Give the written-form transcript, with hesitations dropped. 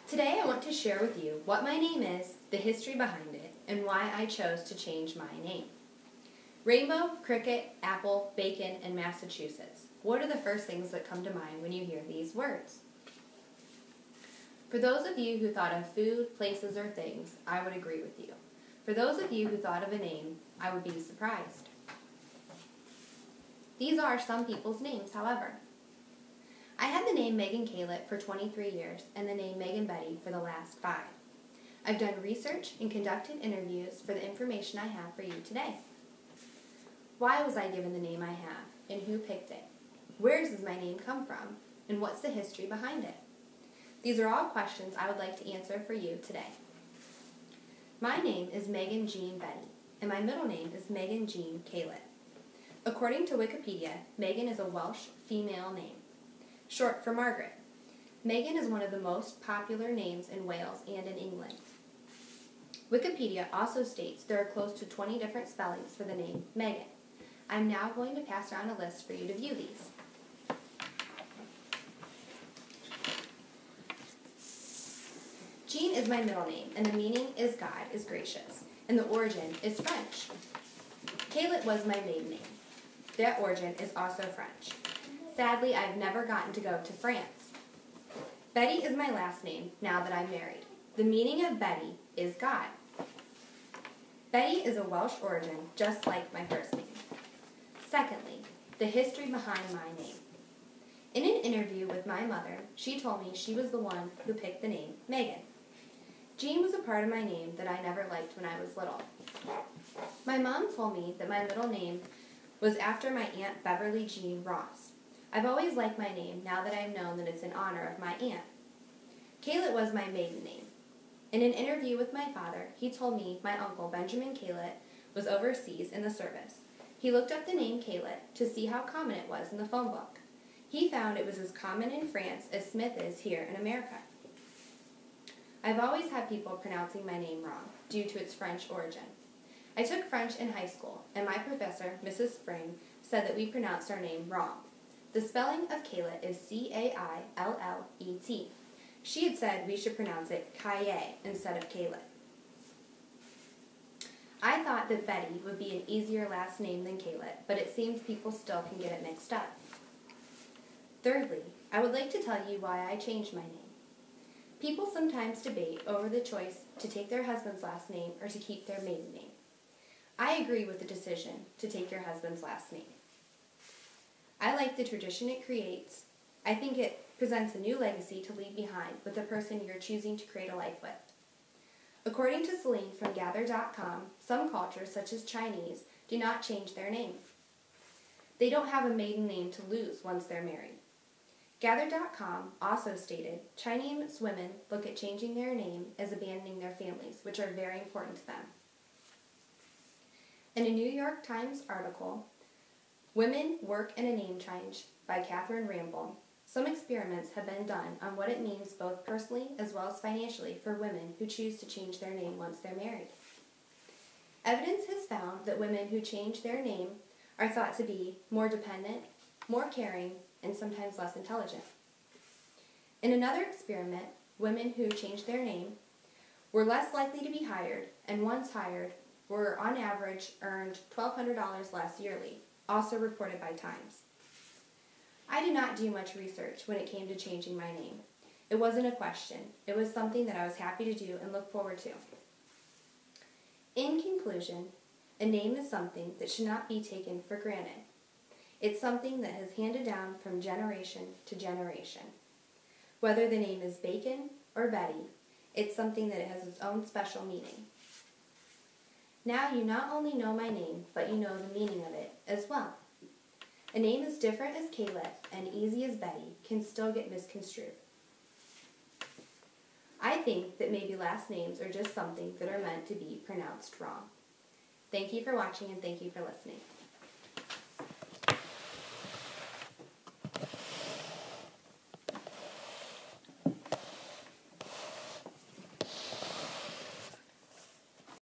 Today I want to share with you what my name is, the history behind it, and why I chose to change my name. Rainbow, cricket, apple, bacon, and Massachusetts. What are the first things that come to mind when you hear these words? For those of you who thought of food, places, or things, I would agree with you. For those of you who thought of a name, I would be surprised. These are some people's names, however. I had the name Megan Kalett for 23 years and the name Megan Betty for the last 5. I've done research and conducted interviews for the information I have for you today. Why was I given the name I have, and who picked it? Where does my name come from, and what's the history behind it? These are all questions I would like to answer for you today. My name is Megan Jean Betty, and my middle name is Megan Jean Kalett. According to Wikipedia, Megan is a Welsh female name, short for Margaret. Megan is one of the most popular names in Wales and in England. Wikipedia also states there are close to 20 different spellings for the name Megan. I'm now going to pass around a list for you to view these. Jean is my middle name, and the meaning is God is gracious, and the origin is French. Kalett was my maiden name. That origin is also French. Sadly, I've never gotten to go to France. Betty is my last name now that I'm married. The meaning of Betty is God. Betty is a Welsh origin, just like my first name. Secondly, the history behind my name. In an interview with my mother, she told me she was the one who picked the name Megan. Jean was a part of my name that I never liked when I was little. My mom told me that my middle name was after my Aunt Beverly Jean Ross. I've always liked my name now that I've known that it's in honor of my aunt. Kalett was my maiden name. In an interview with my father, he told me my uncle Benjamin Kalett was overseas in the service. He looked up the name Kalett to see how common it was in the phone book. He found it was as common in France as Smith is here in America. I've always had people pronouncing my name wrong due to its French origin. I took French in high school, and my professor, Mrs. Spring, said that we pronounced our name wrong. The spelling of Kalett is C-A-I-L-L-E-T. She had said we should pronounce it Kaye instead of Kalett. I thought that Betty would be an easier last name than Kalett, but it seems people still can get it mixed up. Thirdly, I would like to tell you why I changed my name. People sometimes debate over the choice to take their husband's last name or to keep their maiden name. I agree with the decision to take your husband's last name. I like the tradition it creates. I think it presents a new legacy to leave behind with the person you're choosing to create a life with. According to Celine from Gather.com, some cultures, such as Chinese, do not change their name. They don't have a maiden name to lose once they're married. Gather.com also stated Chinese women look at changing their name as abandoning their families, which are very important to them. In a New York Times article, Women Work in a Name Change by Catherine Ramble, some experiments have been done on what it means both personally as well as financially for women who choose to change their name once they're married. Evidence has found that women who change their name are thought to be more dependent, more caring, and sometimes less intelligent. In another experiment, women who changed their name were less likely to be hired, and once hired were on average earned $1,200 less yearly, also reported by Times. I did not do much research when it came to changing my name. It wasn't a question. It was something that I was happy to do and look forward to. In conclusion, a name is something that should not be taken for granted. It's something that has handed down from generation to generation. Whether the name is Bacon or Betty, it's something that has its own special meaning. Now you not only know my name, but you know the meaning of it as well. A name as different as Kalett and easy as Betty can still get misconstrued. I think that maybe last names are just something that are meant to be pronounced wrong. Thank you for watching and thank you for listening.